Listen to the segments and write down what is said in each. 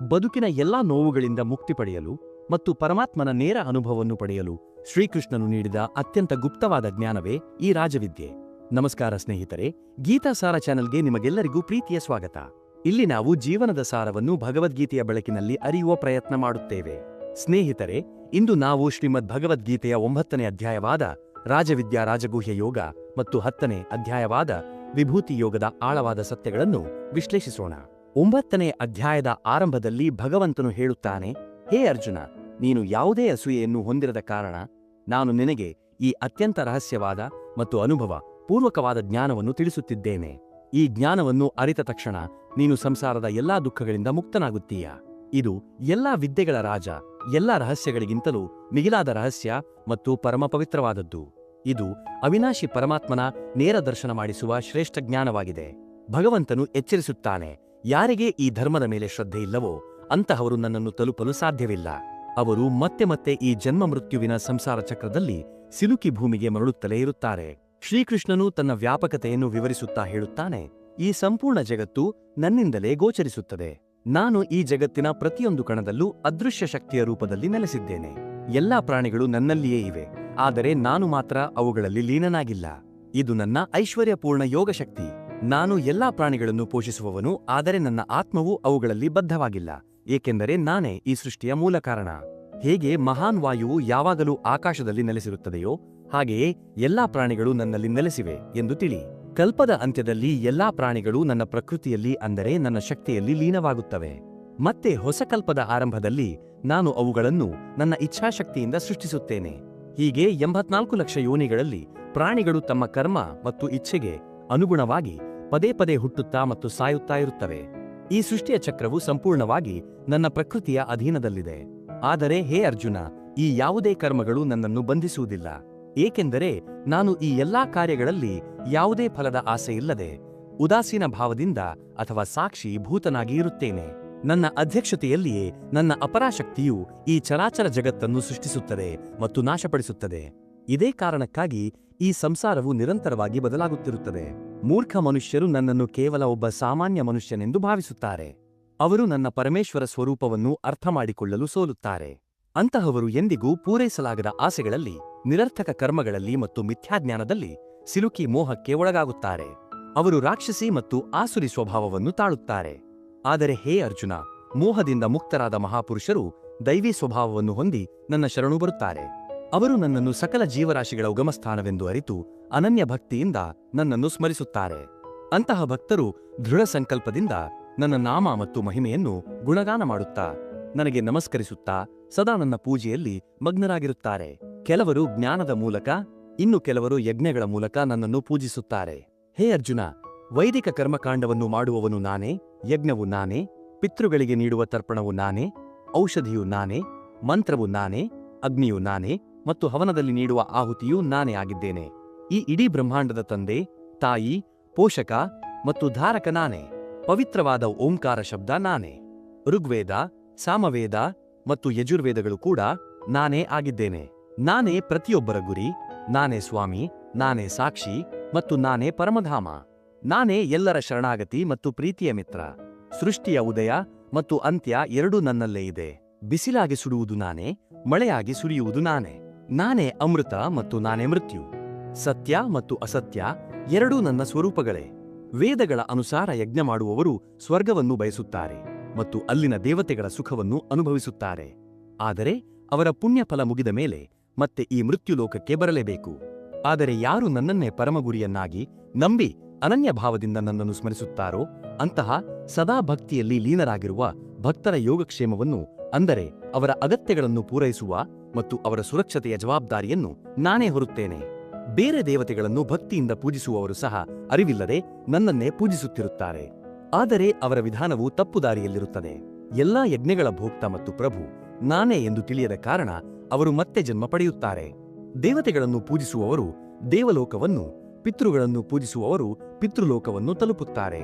ಬದುಕಿನ ಎಲ್ಲಾ ನೋವುಗಳಿಂದ ಮುಕ್ತಿ ಪಡೆಯಲು ಮತ್ತು ಪರಮಾತ್ಮನ ನೇರ ಅನುಭವವನ್ನು ಪಡೆಯಲು ಶ್ರೀಕೃಷ್ಣನು ನೀಡಿದ ಅತ್ಯಂತ ಗುಪ್ತವಾದ ಜ್ಞಾನವೇ ಈ ರಾಜವಿದ್ಯೆ. ನಮಸ್ಕಾರ ಸ್ನೇಹಿತರೆ, ಗೀತಾಸಾರ ಚಾನೆಲ್ಗೆ ನಿಮಗೆಲ್ಲರಿಗೂ ಪ್ರೀತಿಯ ಸ್ವಾಗತ. ಇಲ್ಲಿ ನಾವು ಜೀವನದ ಸಾರವನ್ನು ಭಗವದ್ಗೀತೆಯ ಬೆಳಕಿನಲ್ಲಿ ಅರಿಯುವ ಪ್ರಯತ್ನ ಮಾಡುತ್ತೇವೆ. ಸ್ನೇಹಿತರೆ, ಇಂದು ನಾವು ಶ್ರೀಮದ್ ಭಗವದ್ಗೀತೆಯ 9ನೇ ಅಧ್ಯಾಯವಾದ ರಾಜವಿದ್ಯಾ ರಾಜಗುಹ್ಯ ಯೋಗ ಮತ್ತು 10ನೇ ಅಧ್ಯಾಯವಾದ ವಿಭೂತಿ ಯೋಗದ ಆಳವಾದ ಸತ್ಯಗಳನ್ನು ವಿಶ್ಲೇಷಿಸೋಣ. 9ನೇ ಅಧ್ಯಾಯದ ಆರಂಭದಲ್ಲಿ ಭಗವಂತನು ಹೇಳುತ್ತಾನೆ, ಹೇ ಅರ್ಜುನ, ನೀನು ಯಾವುದೇ ಅಸೂಯೆಯನ್ನು ಹೊಂದಿರದ ಕಾರಣ ನಾನು ನಿನಗೆ ಈ ಅತ್ಯಂತ ರಹಸ್ಯವಾದ ಮತ್ತು ಅನುಭವ ಪೂರ್ವಕವಾದ ಜ್ಞಾನವನ್ನು ತಿಳಿಸುತ್ತಿದ್ದೇನೆ. ಈ ಜ್ಞಾನವನ್ನು ಅರಿತ ತಕ್ಷಣ ನೀನು ಸಂಸಾರದ ಎಲ್ಲಾ ದುಃಖಗಳಿಂದ ಮುಕ್ತನಾಗುತ್ತೀಯ. ಇದು ಎಲ್ಲಾ ವಿದ್ಯೆಗಳ ರಾಜ, ಎಲ್ಲಾ ರಹಸ್ಯಗಳಿಗಿಂತಲೂ ಮಿಗಿಲಾದ ರಹಸ್ಯ ಮತ್ತು ಪರಮ ಪವಿತ್ರವಾದದ್ದು. ಇದು ಅವಿನಾಶಿ ಪರಮಾತ್ಮನ ನೇರ ದರ್ಶನ ಮಾಡಿಸುವ ಶ್ರೇಷ್ಠ ಜ್ಞಾನವಾಗಿದೆ. ಭಗವಂತನು ಎಚ್ಚರಿಸುತ್ತಾನೆ, ಯಾರಿಗೆ ಈ ಧರ್ಮದ ಮೇಲೆ ಶ್ರದ್ಧೆ ಇಲ್ಲವೋ ಅಂತಹವರು ನನ್ನನ್ನು ತಲುಪಲು ಸಾಧ್ಯವಿಲ್ಲ. ಅವರು ಮತ್ತೆ ಮತ್ತೆ ಈ ಜನ್ಮ ಮೃತ್ಯುವಿನ ಸಂಸಾರ ಚಕ್ರದಲ್ಲಿ ಸಿಲುಕಿ ಭೂಮಿಗೆ ಮರಳುತ್ತಲೇ ಇರುತ್ತಾರೆ. ಶ್ರೀಕೃಷ್ಣನು ತನ್ನ ವ್ಯಾಪಕತೆಯನ್ನು ವಿವರಿಸುತ್ತಾ ಹೇಳುತ್ತಾನೆ, ಈ ಸಂಪೂರ್ಣ ಜಗತ್ತು ನನ್ನಿಂದಲೇ ಗೋಚರಿಸುತ್ತದೆ. ನಾನು ಈ ಜಗತ್ತಿನ ಪ್ರತಿಯೊಂದು ಕಣದಲ್ಲೂ ಅದೃಶ್ಯ ಶಕ್ತಿಯ ರೂಪದಲ್ಲಿ ನೆಲೆಸಿದ್ದೇನೆ. ಎಲ್ಲಾ ಪ್ರಾಣಿಗಳು ನನ್ನಲ್ಲಿಯೇ ಇವೆ, ಆದರೆ ನಾನು ಮಾತ್ರ ಅವುಗಳಲ್ಲಿ ಲೀನನಾಗಿಲ್ಲ. ಇದು ನನ್ನ ಐಶ್ವರ್ಯಪೂರ್ಣ ಯೋಗಶಕ್ತಿ. ನಾನು ಎಲ್ಲಾ ಪ್ರಾಣಿಗಳನ್ನು ಪೋಷಿಸುವವನು, ಆದರೆ ನನ್ನ ಆತ್ಮವು ಅವುಗಳಲ್ಲಿ ಬದ್ಧವಾಗಿಲ್ಲ, ಏಕೆಂದರೆ ನಾನೇ ಈ ಸೃಷ್ಟಿಯ ಮೂಲ ಕಾರಣ. ಹೇಗೆ ಮಹಾನ್ ವಾಯುವು ಯಾವಾಗಲೂ ಆಕಾಶದಲ್ಲಿ ನೆಲೆಸಿರುತ್ತದೆಯೋ ಹಾಗೆಯೇ ಎಲ್ಲಾ ಪ್ರಾಣಿಗಳು ನನ್ನಲ್ಲಿ ನೆಲೆಸಿವೆ ಎಂದು ತಿಳಿ. ಕಲ್ಪದ ಅಂತ್ಯದಲ್ಲಿ ಎಲ್ಲಾ ಪ್ರಾಣಿಗಳು ನನ್ನ ಪ್ರಕೃತಿಯಲ್ಲಿ, ಅಂದರೆ ನನ್ನ ಶಕ್ತಿಯಲ್ಲಿ ಲೀನವಾಗುತ್ತವೆ. ಮತ್ತೆ ಹೊಸ ಕಲ್ಪದ ಆರಂಭದಲ್ಲಿ ನಾನು ಅವುಗಳನ್ನು ನನ್ನ ಇಚ್ಛಾಶಕ್ತಿಯಿಂದ ಸೃಷ್ಟಿಸುತ್ತೇನೆ. ಹೀಗೆ 84 ಲಕ್ಷ ಯೋನಿಗಳಲ್ಲಿ ಪ್ರಾಣಿಗಳು ತಮ್ಮ ಕರ್ಮ ಮತ್ತು ಇಚ್ಛೆಗೆ ಅನುಗುಣವಾಗಿ ಪದೇ ಪದೇ ಹುಟ್ಟುತ್ತಾ ಮತ್ತು ಸಾಯುತ್ತಾ ಇರುತ್ತವೆ. ಈ ಸೃಷ್ಟಿಯ ಚಕ್ರವು ಸಂಪೂರ್ಣವಾಗಿ ನನ್ನ ಪ್ರಕೃತಿಯ ಅಧೀನದಲ್ಲಿದೆ. ಆದರೆ ಹೇ ಅರ್ಜುನ, ಈ ಯಾವುದೇ ಕರ್ಮಗಳು ನನ್ನನ್ನು ಬಂಧಿಸುವುದಿಲ್ಲ, ಏಕೆಂದರೆ ನಾನು ಈ ಎಲ್ಲಾ ಕಾರ್ಯಗಳಲ್ಲಿ ಯಾವುದೇ ಫಲದ ಆಸೆಯಿಲ್ಲದೆ ಉದಾಸೀನ ಭಾವದಿಂದ ಅಥವಾ ಸಾಕ್ಷಿ ಭೂತನಾಗಿ ಇರುತ್ತೇನೆ. ನನ್ನ ಅಧ್ಯಕ್ಷತೆಯಲ್ಲಿಯೇ ನನ್ನ ಅಪರಾಶಕ್ತಿಯು ಈ ಚರಾಚರ ಜಗತ್ತನ್ನು ಸೃಷ್ಟಿಸುತ್ತದೆ ಮತ್ತು ನಾಶಪಡಿಸುತ್ತದೆ. ಇದೇ ಕಾರಣಕ್ಕಾಗಿ ಈ ಸಂಸಾರವು ನಿರಂತರವಾಗಿ ಬದಲಾಗುತ್ತಿರುತ್ತದೆ. ಮೂರ್ಖ ಮನುಷ್ಯರು ನನ್ನನ್ನು ಕೇವಲ ಒಬ್ಬ ಸಾಮಾನ್ಯ ಮನುಷ್ಯನೆಂದು ಭಾವಿಸುತ್ತಾರೆ. ಅವರು ನನ್ನ ಪರಮೇಶ್ವರ ಸ್ವರೂಪವನ್ನು ಅರ್ಥಮಾಡಿಕೊಳ್ಳಲು ಸೋಲುತ್ತಾರೆ. ಅಂತಹವರು ಎಂದಿಗೂ ಪೂರೈಸಲಾಗದ ಆಸೆಗಳಲ್ಲಿ, ನಿರರ್ಥಕ ಕರ್ಮಗಳಲ್ಲಿ ಮತ್ತು ಮಿಥ್ಯಾಜ್ಞಾನದಲ್ಲಿ ಸಿಲುಕಿ ಮೋಹಕ್ಕೆ ಒಳಗಾಗುತ್ತಾರೆ. ಅವರು ರಾಕ್ಷಸಿ ಮತ್ತು ಆಸುರಿ ಸ್ವಭಾವವನ್ನು ತಾಳುತ್ತಾರೆ. ಆದರೆ ಹೇ ಅರ್ಜುನ, ಮೋಹದಿಂದ ಮುಕ್ತರಾದ ಮಹಾಪುರುಷರು ದೈವಿ ಸ್ವಭಾವವನ್ನು ಹೊಂದಿ ನನ್ನ ಶರಣು ಬರುತ್ತಾರೆ. ಅವರು ನನ್ನನ್ನು ಸಕಲ ಜೀವರಾಶಿಗಳ ಉಗಮಸ್ಥಾನವೆಂದು ಅರಿತು ಅನನ್ಯ ಭಕ್ತಿಯಿಂದ ನನ್ನನ್ನು ಸ್ಮರಿಸುತ್ತಾರೆ. ಅಂತಹ ಭಕ್ತರು ದೃಢ ಸಂಕಲ್ಪದಿಂದ ನನ್ನ ನಾಮ ಮತ್ತು ಮಹಿಮೆಯನ್ನು ಗುಣಗಾನ ಮಾಡುತ್ತಾ ನನಗೆ ನಮಸ್ಕರಿಸುತ್ತಾ ಸದಾ ನನ್ನ ಪೂಜೆಯಲ್ಲಿ ಮಗ್ನರಾಗಿರುತ್ತಾರೆ. ಕೆಲವರು ಜ್ಞಾನದ ಮೂಲಕ, ಇನ್ನು ಕೆಲವರು ಯಜ್ಞಗಳ ಮೂಲಕ ನನ್ನನ್ನು ಪೂಜಿಸುತ್ತಾರೆ. ಹೇ ಅರ್ಜುನ, ವೈದಿಕ ಕರ್ಮಕಾಂಡವನ್ನು ಮಾಡುವವನು ನಾನೇ, ಯಜ್ಞವು ನಾನೇ, ಪಿತೃಗಳಿಗೆ ನೀಡುವ ತರ್ಪಣವು ನಾನೇ, ಔಷಧಿಯು ನಾನೇ, ಮಂತ್ರವು ನಾನೇ, ಅಗ್ನಿಯು ನಾನೇ ಮತ್ತು ಹವನದಲ್ಲಿ ನೀಡುವ ಆಹುತಿಯೂ ನಾನೇ ಆಗಿದ್ದೇನೆ. ಈ ಇಡೀ ಬ್ರಹ್ಮಾಂಡದ ತಂದೆ, ತಾಯಿ, ಪೋಷಕ ಮತ್ತು ಧಾರಕ ನಾನೇ. ಪವಿತ್ರವಾದ ಓಂಕಾರ ಶಬ್ದ ನಾನೇ. ಋಗ್ವೇದ, ಸಾಮವೇದ ಮತ್ತು ಯಜುರ್ವೇದಗಳು ಕೂಡ ನಾನೇ ಆಗಿದ್ದೇನೆ. ನಾನೇ ಪ್ರತಿಯೊಬ್ಬರ ಗುರಿ, ನಾನೇ ಸ್ವಾಮಿ, ನಾನೇ ಸಾಕ್ಷಿ ಮತ್ತು ನಾನೇ ಪರಮಧಾಮ. ನಾನೇ ಎಲ್ಲರ ಶರಣಾಗತಿ ಮತ್ತು ಪ್ರೀತಿಯ ಮಿತ್ರ. ಸೃಷ್ಟಿಯ ಉದಯ ಮತ್ತು ಅಂತ್ಯ ಎರಡೂ ನನ್ನಲ್ಲೇ ಇದೆ. ಬಿಸಿಲಾಗಿ ಸುಡುವುದು ನಾನೇ, ಮಳೆಯಾಗಿ ಸುರಿಯುವುದು ನಾನೇ. ನಾನೇ ಅಮೃತ ಮತ್ತು ನಾನೇ ಮೃತ್ಯು. ಸತ್ಯ ಮತ್ತು ಅಸತ್ಯ ಎರಡೂ ನನ್ನ ಸ್ವರೂಪಗಳೇ. ವೇದಗಳ ಅನುಸಾರ ಯಜ್ಞ ಮಾಡುವವರು ಸ್ವರ್ಗವನ್ನು ಬಯಸುತ್ತಾರೆ ಮತ್ತು ಅಲ್ಲಿನ ದೇವತೆಗಳ ಸುಖವನ್ನು ಅನುಭವಿಸುತ್ತಾರೆ. ಆದರೆ ಅವರ ಪುಣ್ಯಫಲ ಮುಗಿದ ಮೇಲೆ ಮತ್ತೆ ಈ ಮೃತ್ಯುಲೋಕಕ್ಕೆ ಬರಲೇಬೇಕು. ಆದರೆ ಯಾರು ನನ್ನನ್ನೇ ಪರಮಗುರಿಯನ್ನಾಗಿ ನಂಬಿ ಅನನ್ಯ ಭಾವದಿಂದ ನನ್ನನ್ನು ಸ್ಮರಿಸುತ್ತಾರೋ ಅಂತಹ ಸದಾ ಭಕ್ತಿಯಲ್ಲಿ ಲೀನರಾಗಿರುವ ಭಕ್ತರ ಯೋಗಕ್ಷೇಮವನ್ನು, ಅಂದರೆ ಅವರ ಅಗತ್ಯಗಳನ್ನು ಪೂರೈಸುವ ಮತ್ತು ಅವರ ಸುರಕ್ಷತೆಯ ಜವಾಬ್ದಾರಿಯನ್ನು ನಾನೇ ಹೊರುತ್ತೇನೆ. ಬೇರೆ ದೇವತೆಗಳನ್ನು ಭಕ್ತಿಯಿಂದ ಪೂಜಿಸುವವರು ಸಹ ಅರಿವಿಲ್ಲದೆ ನನ್ನನ್ನೇ ಪೂಜಿಸುತ್ತಿರುತ್ತಾರೆ. ಆದರೆ ಅವರ ವಿಧಾನವು ತಪ್ಪುದಾರಿಯಲ್ಲಿರುತ್ತದೆ. ಎಲ್ಲಾ ಯಜ್ಞಗಳ ಭೋಕ್ತ ಮತ್ತು ಪ್ರಭು ನಾನೇ ಎಂದು ತಿಳಿಯದ ಕಾರಣ ಅವರು ಮತ್ತೆ ಜನ್ಮ ಪಡೆಯುತ್ತಾರೆ. ದೇವತೆಗಳನ್ನು ಪೂಜಿಸುವವರು ದೇವಲೋಕವನ್ನು, ಪಿತೃಗಳನ್ನು ಪೂಜಿಸುವವರು ಪಿತೃಲೋಕವನ್ನು ತಲುಪುತ್ತಾರೆ.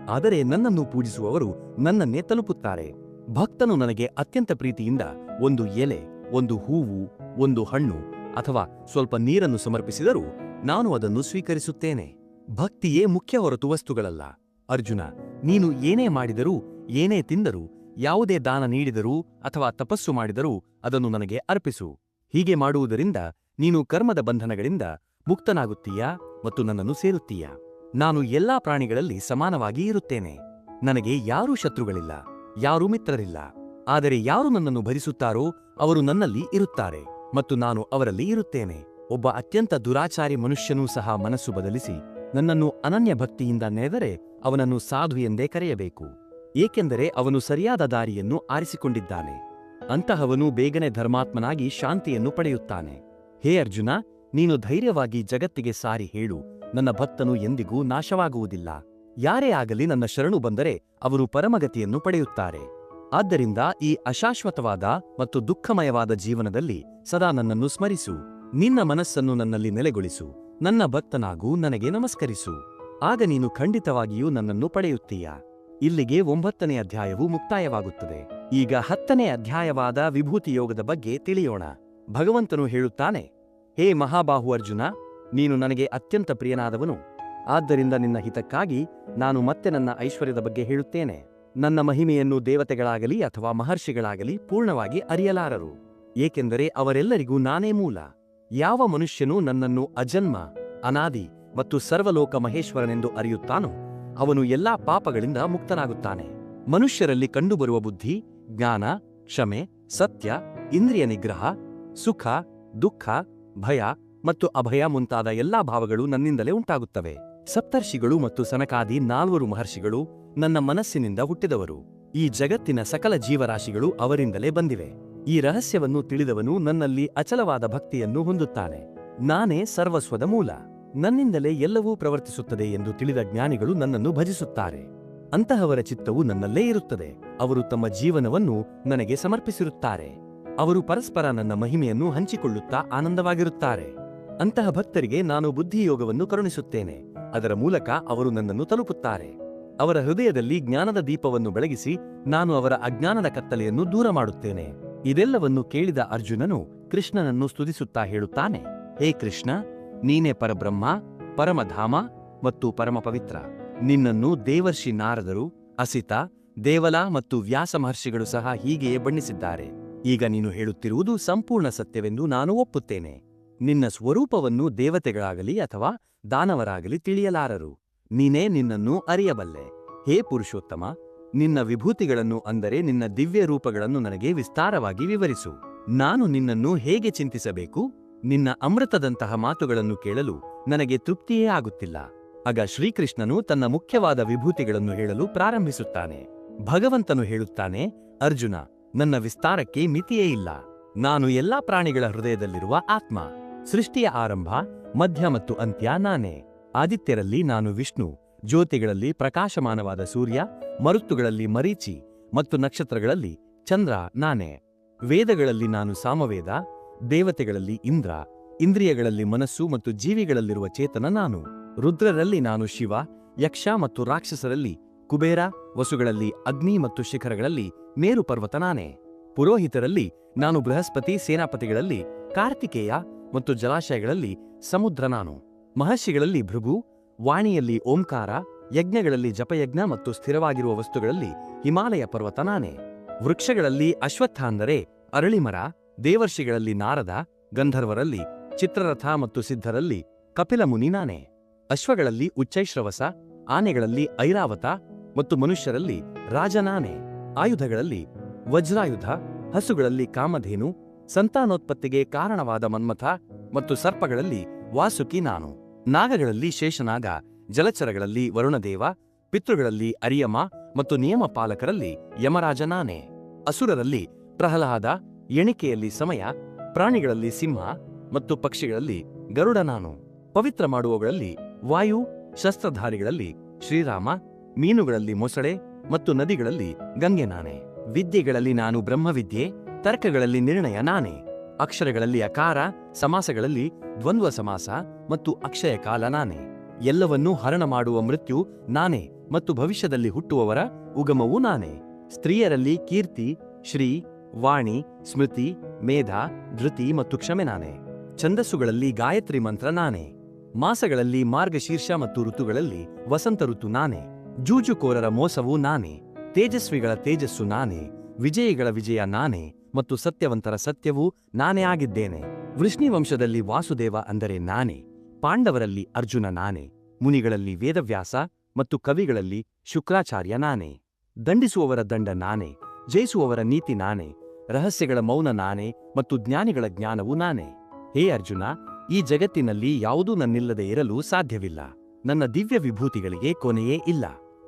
ಆದರೆ ನನ್ನನ್ನು ಪೂಜಿಸುವವರು ನನ್ನನ್ನೇ ತಲುಪುತ್ತಾರೆ. ಭಕ್ತನು ನನಗೆ ಅತ್ಯಂತ ಪ್ರೀತಿಯಿಂದ ಒಂದು ಎಲೆ, ಒಂದು ಹೂವು, ಒಂದು ಹಣ್ಣು ಅಥವಾ ಸ್ವಲ್ಪ ನೀರನ್ನು ಸಮರ್ಪಿಸಿದರೂ ನಾನು ಅದನ್ನು ಸ್ವೀಕರಿಸುತ್ತೇನೆ. ಭಕ್ತಿಯೇ ಮುಖ್ಯ ಹೊರತು ವಸ್ತುಗಳಲ್ಲ. ಅರ್ಜುನ, ನೀನು ಏನೇ ಮಾಡಿದರೂ, ಏನೇ ತಿಂದರೂ ಯಾವುದೇ ದಾನ ನೀಡಿದರೂ ಅಥವಾ ತಪಸ್ಸು ಮಾಡಿದರೂ ಅದನ್ನು ನನಗೆ ಅರ್ಪಿಸು. ಹೀಗೆ ಮಾಡುವುದರಿಂದ ನೀನು ಕರ್ಮದ ಬಂಧನಗಳಿಂದ ಮುಕ್ತನಾಗುತ್ತೀಯಾ ಮತ್ತು ನನ್ನನ್ನು ಸೇರುತ್ತೀಯಾ. ನಾನು ಎಲ್ಲಾ ಪ್ರಾಣಿಗಳಲ್ಲಿ ಸಮಾನವಾಗಿ ಇರುತ್ತೇನೆ. ನನಗೆ ಯಾರೂ ಶತ್ರುಗಳಿಲ್ಲ, ಯಾರೂ ಮಿತ್ರರಿಲ್ಲ. ಆದರೆ ಯಾರು ನನ್ನನ್ನು ಭರಿಸುತ್ತಾರೋ ಅವರು ನನ್ನಲ್ಲಿ ಇರುತ್ತಾರೆ ಮತ್ತು ನಾನು ಅವರಲ್ಲಿ ಇರುತ್ತೇನೆ. ಒಬ್ಬ ಅತ್ಯಂತ ದುರಾಚಾರಿ ಮನುಷ್ಯನೂ ಸಹ ಮನಸ್ಸು ಬದಲಿಸಿ ನನ್ನನ್ನು ಅನನ್ಯ ಭಕ್ತಿಯಿಂದ ನೆನೆದರೆ ಅವನನ್ನು ಸಾಧು ಎಂದೇ ಕರೆಯಬೇಕು, ಏಕೆಂದರೆ ಅವನು ಸರಿಯಾದ ದಾರಿಯನ್ನು ಆರಿಸಿಕೊಂಡಿದ್ದಾನೆ. ಅಂತಹವನು ಬೇಗನೆ ಧರ್ಮಾತ್ಮನಾಗಿ ಶಾಂತಿಯನ್ನು ಪಡೆಯುತ್ತಾನೆ. ಹೇ ಅರ್ಜುನ, ನೀನು ಧೈರ್ಯವಾಗಿ ಜಗತ್ತಿಗೆ ಸಾರಿ ಹೇಳು, ನನ್ನ ಭಕ್ತನು ಎಂದಿಗೂ ನಾಶವಾಗುವುದಿಲ್ಲ. ಯಾರೇ ಆಗಲಿ ನನ್ನ ಶರಣು ಬಂದರೆ ಅವರು ಪರಮಗತಿಯನ್ನು ಪಡೆಯುತ್ತಾರೆ. ಆದ್ದರಿಂದ ಈ ಅಶಾಶ್ವತವಾದ ಮತ್ತು ದುಃಖಮಯವಾದ ಜೀವನದಲ್ಲಿ ಸದಾ ನನ್ನನ್ನು ಸ್ಮರಿಸು. ನಿನ್ನ ಮನಸ್ಸನ್ನು ನನ್ನಲ್ಲಿ ನೆಲೆಗೊಳಿಸು, ನನ್ನ ಭಕ್ತನಾಗೂ ನನಗೆ ನಮಸ್ಕರಿಸು. ಆಗ ನೀನು ಖಂಡಿತವಾಗಿಯೂ ನನ್ನನ್ನು ಪಡೆಯುತ್ತೀಯ. ಇಲ್ಲಿಗೆ 9ನೇ ಅಧ್ಯಾಯವು ಮುಕ್ತಾಯವಾಗುತ್ತದೆ. ಈಗ 10ನೇ ಅಧ್ಯಾಯವಾದ ವಿಭೂತಿ ಯೋಗದ ಬಗ್ಗೆ ತಿಳಿಯೋಣ. ಭಗವಂತನು ಹೇಳುತ್ತಾನೆ, ಹೇ ಮಹಾಬಾಹು ಅರ್ಜುನ, ನೀನು ನನಗೆ ಅತ್ಯಂತ ಪ್ರಿಯನಾದವನು. ಆದ್ದರಿಂದ ನಿನ್ನ ಹಿತಕ್ಕಾಗಿ ನಾನು ಮತ್ತೆ ನನ್ನ ಐಶ್ವರ್ಯದ ಬಗ್ಗೆ ಹೇಳುತ್ತೇನೆ. ನನ್ನ ಮಹಿಮೆಯನ್ನು ದೇವತೆಗಳಾಗಲಿ ಅಥವಾ ಮಹರ್ಷಿಗಳಾಗಲಿ ಪೂರ್ಣವಾಗಿ ಅರಿಯಲಾರರು, ಏಕೆಂದರೆ ಅವರೆಲ್ಲರಿಗೂ ನಾನೇ ಮೂಲ. ಯಾವ ಮನುಷ್ಯನು ನನ್ನನ್ನು ಅಜನ್ಮ, ಅನಾದಿ ಮತ್ತು ಸರ್ವಲೋಕ ಮಹೇಶ್ವರನೆಂದು ಅರಿಯುತ್ತಾನೋ ಅವನು ಎಲ್ಲಾ ಪಾಪಗಳಿಂದ ಮುಕ್ತನಾಗುತ್ತಾನೆ. ಮನುಷ್ಯರಲ್ಲಿ ಕಂಡುಬರುವ ಬುದ್ಧಿ, ಜ್ಞಾನ, ಕ್ಷಮೆ, ಸತ್ಯ, ಇಂದ್ರಿಯ ನಿಗ್ರಹ, ಸುಖ, ದುಃಖ, ಭಯ ಮತ್ತು ಅಭಯ ಮುಂತಾದ ಎಲ್ಲಾ ಭಾವಗಳು ನನ್ನಿಂದಲೇ ಉಂಟಾಗುತ್ತವೆ. ಸಪ್ತರ್ಷಿಗಳು ಮತ್ತು ಸನಕಾದಿ 4 ಮಹರ್ಷಿಗಳು ನನ್ನ ಮನಸ್ಸಿನಿಂದ ಹುಟ್ಟಿದವರು. ಈ ಜಗತ್ತಿನ ಸಕಲ ಜೀವರಾಶಿಗಳು ಅವರಿಂದಲೇ ಬಂದಿವೆ. ಈ ರಹಸ್ಯವನ್ನು ತಿಳಿದವನು ನನ್ನಲ್ಲಿ ಅಚಲವಾದ ಭಕ್ತಿಯನ್ನು ಹೊಂದುತ್ತಾನೆ. ನಾನೇ ಸರ್ವಸ್ವದ ಮೂಲ, ನನ್ನಿಂದಲೇ ಎಲ್ಲವೂ ಪ್ರವರ್ತಿಸುತ್ತದೆ ಎಂದು ತಿಳಿದ ಜ್ಞಾನಿಗಳು ನನ್ನನ್ನು ಭಜಿಸುತ್ತಾರೆ. ಅಂತಹವರ ಚಿತ್ತವು ನನ್ನಲ್ಲೇ ಇರುತ್ತದೆ. ಅವರು ತಮ್ಮ ಜೀವನವನ್ನು ನನಗೆ ಸಮರ್ಪಿಸಿರುತ್ತಾರೆ. ಅವರು ಪರಸ್ಪರ ನನ್ನ ಮಹಿಮೆಯನ್ನು ಹಂಚಿಕೊಳ್ಳುತ್ತಾ ಆನಂದವಾಗಿರುತ್ತಾರೆ. ಅಂತಹ ಭಕ್ತರಿಗೆ ನಾನು ಬುದ್ಧಿಯೋಗವನ್ನು ಕರುಣಿಸುತ್ತೇನೆ. ಅದರ ಮೂಲಕ ಅವರು ನನ್ನನ್ನು ತಲುಪುತ್ತಾರೆ. ಅವರ ಹೃದಯದಲ್ಲಿ ಜ್ಞಾನದ ದೀಪವನ್ನು ಬೆಳಗಿಸಿ ನಾನು ಅವರ ಅಜ್ಞಾನದ ಕತ್ತಲೆಯನ್ನು ದೂರ ಮಾಡುತ್ತೇನೆ. ಇದೆಲ್ಲವನ್ನು ಕೇಳಿದ ಅರ್ಜುನನು ಕೃಷ್ಣನನ್ನು ಸ್ತುತಿಸುತ್ತಾ ಹೇಳುತ್ತಾನೆ, ಹೇ ಕೃಷ್ಣ, ನೀನೇ ಪರಬ್ರಹ್ಮ, ಪರಮಧಾಮ ಮತ್ತು ಪರಮ ಪವಿತ್ರ. ನಿನ್ನನ್ನು ದೇವರ್ಷಿ ನಾರದರು, ಅಸಿತ, ದೇವಲ ಮತ್ತು ವ್ಯಾಸ ಮಹರ್ಷಿಗಳು ಸಹ ಹೀಗೆಯೇ ಬಣ್ಣಿಸಿದ್ದಾರೆ. ಈಗ ನೀನು ಹೇಳುತ್ತಿರುವುದು ಸಂಪೂರ್ಣ ಸತ್ಯವೆಂದು ನಾನು ಒಪ್ಪುತ್ತೇನೆ. ನಿನ್ನ ಸ್ವರೂಪವನ್ನು ದೇವತೆಗಳಾಗಲಿ ಅಥವಾ ದಾನವರಾಗಲಿ ತಿಳಿಯಲಾರರು. ನೀನೇ ನಿನ್ನನ್ನು ಅರಿಯಬಲ್ಲೆ. ಹೇ ಪುರುಷೋತ್ತಮ, ನಿನ್ನ ವಿಭೂತಿಗಳನ್ನು ಅಂದರೆ ನಿನ್ನ ದಿವ್ಯ ರೂಪಗಳನ್ನು ನನಗೆ ವಿಸ್ತಾರವಾಗಿ ವಿವರಿಸು. ನಾನು ನಿನ್ನನ್ನು ಹೇಗೆ ಚಿಂತಿಸಬೇಕು? ನಿನ್ನ ಅಮೃತದಂತಹ ಮಾತುಗಳನ್ನು ಕೇಳಲು ನನಗೆ ತೃಪ್ತಿಯೇ ಆಗುತ್ತಿಲ್ಲ. ಆಗ ಶ್ರೀಕೃಷ್ಣನು ತನ್ನ ಮುಖ್ಯವಾದ ವಿಭೂತಿಗಳನ್ನು ಹೇಳಲು ಪ್ರಾರಂಭಿಸುತ್ತಾನೆ. ಭಗವಂತನು ಹೇಳುತ್ತಾನೆ, ಅರ್ಜುನ, ನನ್ನ ವಿಸ್ತಾರಕ್ಕೆ ಮಿತಿಯೇ ಇಲ್ಲ. ನಾನು ಎಲ್ಲಾ ಪ್ರಾಣಿಗಳ ಹೃದಯದಲ್ಲಿರುವ ಆತ್ಮ. ಸೃಷ್ಟಿಯ ಆರಂಭ, ಮಧ್ಯ ಮತ್ತು ಅಂತ್ಯ ನಾನೇ. ಆದಿತ್ಯರಲ್ಲಿ ನಾನು ವಿಷ್ಣು, ಜ್ಯೋತಿಗಳಲ್ಲಿ ಪ್ರಕಾಶಮಾನವಾದ ಸೂರ್ಯ, ಮರುತ್ತುಗಳಲ್ಲಿ ಮರೀಚಿ ಮತ್ತು ನಕ್ಷತ್ರಗಳಲ್ಲಿ ಚಂದ್ರ ನಾನೇ. ವೇದಗಳಲ್ಲಿ ನಾನು ಸಾಮವೇದ, ದೇವತೆಗಳಲ್ಲಿ ಇಂದ್ರ, ಇಂದ್ರಿಯಗಳಲ್ಲಿ ಮನಸ್ಸು ಮತ್ತು ಜೀವಿಗಳಲ್ಲಿರುವ ಚೇತನ ನಾನು. ರುದ್ರರಲ್ಲಿ ನಾನು ಶಿವ, ಯಕ್ಷ ಮತ್ತು ರಾಕ್ಷಸರಲ್ಲಿ ಕುಬೇರ, ವಸುಗಳಲ್ಲಿ ಅಗ್ನಿ ಮತ್ತು ಶಿಖರಗಳಲ್ಲಿ ಮೇರು ಪರ್ವತ ನಾನೇ. ಪುರೋಹಿತರಲ್ಲಿ ನಾನು ಬೃಹಸ್ಪತಿ, ಸೇನಾಪತಿಗಳಲ್ಲಿ ಕಾರ್ತಿಕೇಯ ಮತ್ತು ಜಲಾಶಯಗಳಲ್ಲಿ ಸಮುದ್ರ ನಾನು. ಮಹರ್ಷಿಗಳಲ್ಲಿ ಭೃಗು, ವಾಣಿಯಲ್ಲಿ ಓಂಕಾರ, ಯಜ್ಞಗಳಲ್ಲಿ ಜಪಯಜ್ಞ ಮತ್ತು ಸ್ಥಿರವಾಗಿರುವ ವಸ್ತುಗಳಲ್ಲಿ ಹಿಮಾಲಯ ಪರ್ವತ ನಾನೇ. ವೃಕ್ಷಗಳಲ್ಲಿ ಅಶ್ವತ್ಥ ಅಂದರೆ ಅರಳಿಮರ, ದೇವರ್ಷಿಗಳಲ್ಲಿ ನಾರದ, ಗಂಧರ್ವರಲ್ಲಿ ಚಿತ್ರರಥ ಮತ್ತು ಸಿದ್ಧರಲ್ಲಿ ಕಪಿಲ ಮುನಿ ನಾನೇ. ಅಶ್ವಗಳಲ್ಲಿ ಉಚ್ಚೈಶ್ರವಸ, ಆನೆಗಳಲ್ಲಿ ಐರಾವತ ಮತ್ತು ಮನುಷ್ಯರಲ್ಲಿ ರಾಜ ನಾನೇ. ಆಯುಧಗಳಲ್ಲಿ ವಜ್ರಾಯುಧ, ಹಸುಗಳಲ್ಲಿ ಕಾಮಧೇನು, ಸಂತಾನೋತ್ಪತ್ತಿಗೆ ಕಾರಣವಾದ ಮನ್ಮಥ ಮತ್ತು ಸರ್ಪಗಳಲ್ಲಿ ವಾಸುಕಿ ನಾನು. ನಾಗಗಳಲ್ಲಿ ಶೇಷನಾಗ, ಜಲಚರಗಳಲ್ಲಿ ವರುಣದೇವ, ಪಿತೃಗಳಲ್ಲಿ ಅರಿಯಮ ಮತ್ತು ನಿಯಮಪಾಲಕರಲ್ಲಿ ಯಮರಾಜ ನಾನೇ. ಅಸುರರಲ್ಲಿ ಪ್ರಹ್ಲಾದ, ಎಣಿಕೆಯಲ್ಲಿ ಸಮಯ, ಪ್ರಾಣಿಗಳಲ್ಲಿ ಸಿಂಹ ಮತ್ತು ಪಕ್ಷಿಗಳಲ್ಲಿ ಗರುಡ ನಾನು. ಪವಿತ್ರ ಮಾಡುವವುಗಳಲ್ಲಿ ವಾಯು, ಶಸ್ತ್ರಧಾರಿಗಳಲ್ಲಿ ಶ್ರೀರಾಮ, ಮೀನುಗಳಲ್ಲಿ ಮೊಸಳೆ ಮತ್ತು ನದಿಗಳಲ್ಲಿ ಗಂಗೆ ನಾನೇ. ವಿದ್ಯೆಗಳಲ್ಲಿ ನಾನು ಬ್ರಹ್ಮವಿದ್ಯೆ, ತರ್ಕಗಳಲ್ಲಿ ನಿರ್ಣಯ ನಾನೇ. ಅಕ್ಷರಗಳಲ್ಲಿ ಅಕಾರ, ಸಮಾಸಗಳಲ್ಲಿ ದ್ವಂದ್ವ ಸಮಾಸ ಮತ್ತು ಅಕ್ಷಯ ಕಾಲ ನಾನೇ. ಎಲ್ಲವನ್ನೂ ಹರಣ ಮಾಡುವ ಮೃತ್ಯು ನಾನೇ ಮತ್ತು ಭವಿಷ್ಯದಲ್ಲಿ ಹುಟ್ಟುವವರ ಉಗಮವೂ ನಾನೇ. ಸ್ತ್ರೀಯರಲ್ಲಿ ಕೀರ್ತಿ, ಶ್ರೀ, ವಾಣಿ, ಸ್ಮೃತಿ, ಮೇಧ, ಧೃತಿ ಮತ್ತು ಕ್ಷಮೆ ನಾನೇ. ಛಂದಸ್ಸುಗಳಲ್ಲಿ ಗಾಯತ್ರಿ ಮಂತ್ರ ನಾನೇ. ಮಾಸಗಳಲ್ಲಿ ಮಾರ್ಗಶೀರ್ಷ ಮತ್ತು ಋತುಗಳಲ್ಲಿ ವಸಂತ ಋತು ನಾನೇ. ಜೂಜುಕೋರರ ಮೋಸವೂ ನಾನೇ. ತೇಜಸ್ವಿಗಳ ತೇಜಸ್ಸು ನಾನೇ, ವಿಜಯಿಗಳ ವಿಜಯ ನಾನೇ ಮತ್ತು ಸತ್ಯವಂತರ ಸತ್ಯವೂ ನಾನೇ ಆಗಿದ್ದೇನೆ. ವೃಷ್ಣಿವಂಶದಲ್ಲಿ ವಾಸುದೇವ ಅಂದರೆ ನಾನೇ, ಪಾಂಡವರಲ್ಲಿ ಅರ್ಜುನ ನಾನೇ, ಮುನಿಗಳಲ್ಲಿ ವೇದವ್ಯಾಸ ಮತ್ತು ಕವಿಗಳಲ್ಲಿ ಶುಕ್ರಾಚಾರ್ಯ ನಾನೇ. ದಂಡಿಸುವವರ ದಂಡ ನಾನೇ, ಜಯಿಸುವವರ ನೀತಿ ನಾನೇ, ರಹಸ್ಯಗಳ ಮೌನ ನಾನೇ ಮತ್ತು ಜ್ಞಾನಿಗಳ ಜ್ಞಾನವೂ ನಾನೇ. ಹೇ ಅರ್ಜುನ, ಈ ಜಗತ್ತಿನಲ್ಲಿ ಯಾವುದೂ ನನ್ನಿಲ್ಲದೆ ಇರಲು ಸಾಧ್ಯವಿಲ್ಲ. ನನ್ನ ದಿವ್ಯ ವಿಭೂತಿಗಳಿಗೆ ಕೊನೆಯೇ ಇಲ್ಲ.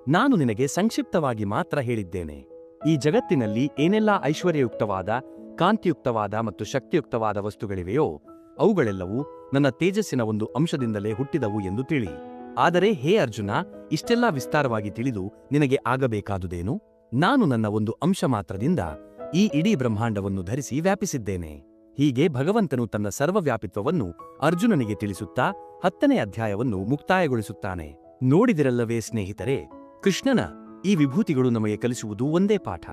ನಾನು ನಿನಗೆ ಸಂಕ್ಷಿಪ್ತವಾಗಿ ಮಾತ್ರ ಹೇಳಿದ್ದೇನೆ. ಈ ಜಗತ್ತಿನಲ್ಲಿ ಏನೆಲ್ಲ ಐಶ್ವರ್ಯಯುಕ್ತವಾದ, ಕಾಂತಿಯುಕ್ತವಾದ ಮತ್ತು ಶಕ್ತಿಯುಕ್ತವಾದ ವಸ್ತುಗಳಿವೆಯೋ ಅವುಗಳೆಲ್ಲವೂ ನನ್ನ ತೇಜಸ್ಸಿನ ಒಂದು ಅಂಶದಿಂದಲೇ ಹುಟ್ಟಿದವು ಎಂದು ತಿಳಿ. ಆದರೆ ಹೇ ಅರ್ಜುನ, ಇಷ್ಟೆಲ್ಲಾ ವಿಸ್ತಾರವಾಗಿ ತಿಳಿದು ನಿನಗೆ ಆಗಬೇಕಾದುದೇನು? ನಾನು ನನ್ನ ಒಂದು ಅಂಶ ಮಾತ್ರದಿಂದ ಈ ಇಡೀ ಬ್ರಹ್ಮಾಂಡವನ್ನು ಧರಿಸಿ ವ್ಯಾಪಿಸಿದ್ದೇನೆ. ಹೀಗೆ ಭಗವಂತನು ತನ್ನ ಸರ್ವವ್ಯಾಪಿತ್ವವನ್ನು ಅರ್ಜುನನಿಗೆ ತಿಳಿಸುತ್ತಾ 10ನೇ ಅಧ್ಯಾಯವನ್ನು ಮುಕ್ತಾಯಗೊಳಿಸುತ್ತಾನೆ. ನೋಡಿದಿರಲ್ಲವೇ ಸ್ನೇಹಿತರೆ, ಕೃಷ್ಣನ ಈ ವಿಭೂತಿಗಳು ನಮಗೆ ಕಲಿಸುವುದು ಒಂದೇ ಪಾಠ.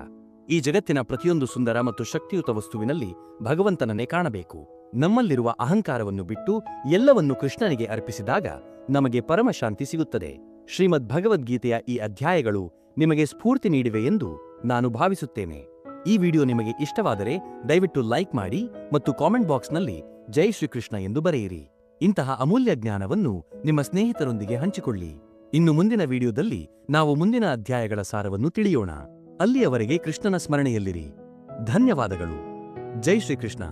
ಈ ಜಗತ್ತಿನ ಪ್ರತಿಯೊಂದು ಸುಂದರ ಮತ್ತು ಶಕ್ತಿಯುತ ವಸ್ತುವಿನಲ್ಲಿ ಭಗವಂತನನ್ನೇ ಕಾಣಬೇಕು. ನಮ್ಮಲ್ಲಿರುವ ಅಹಂಕಾರವನ್ನು ಬಿಟ್ಟು ಎಲ್ಲವನ್ನು ಕೃಷ್ಣನಿಗೆ ಅರ್ಪಿಸಿದಾಗ ನಮಗೆ ಪರಮಶಾಂತಿ ಸಿಗುತ್ತದೆ. ಶ್ರೀಮದ್ ಭಗವದ್ಗೀತೆಯ ಈ ಅಧ್ಯಾಯಗಳು ನಿಮಗೆ ಸ್ಫೂರ್ತಿ ನೀಡಿವೆ ಎಂದು ನಾನು ಭಾವಿಸುತ್ತೇನೆ. ಈ ವಿಡಿಯೋ ನಿಮಗೆ ಇಷ್ಟವಾದರೆ ದಯವಿಟ್ಟು ಲೈಕ್ ಮಾಡಿ ಮತ್ತು ಕಾಮೆಂಟ್ ಬಾಕ್ಸ್ನಲ್ಲಿ ಜೈ ಶ್ರೀಕೃಷ್ಣ ಎಂದು ಬರೆಯಿರಿ. ಇಂತಹ ಅಮೂಲ್ಯ ಜ್ಞಾನವನ್ನು ನಿಮ್ಮ ಸ್ನೇಹಿತರೊಂದಿಗೆ ಹಂಚಿಕೊಳ್ಳಿ. ಇನ್ನು ಮುಂದಿನ ವಿಡಿಯೋದಲ್ಲಿ ನಾವು ಮುಂದಿನ ಅಧ್ಯಾಯಗಳ ಸಾರವನ್ನು ತಿಳಿಯೋಣ. ಅಲ್ಲಿಯವರೆಗೆ ಕೃಷ್ಣನ ಸ್ಮರಣೆಯಲ್ಲಿರಿ. ಧನ್ಯವಾದಗಳು. ಜೈ ಶ್ರೀಕೃಷ್ಣ.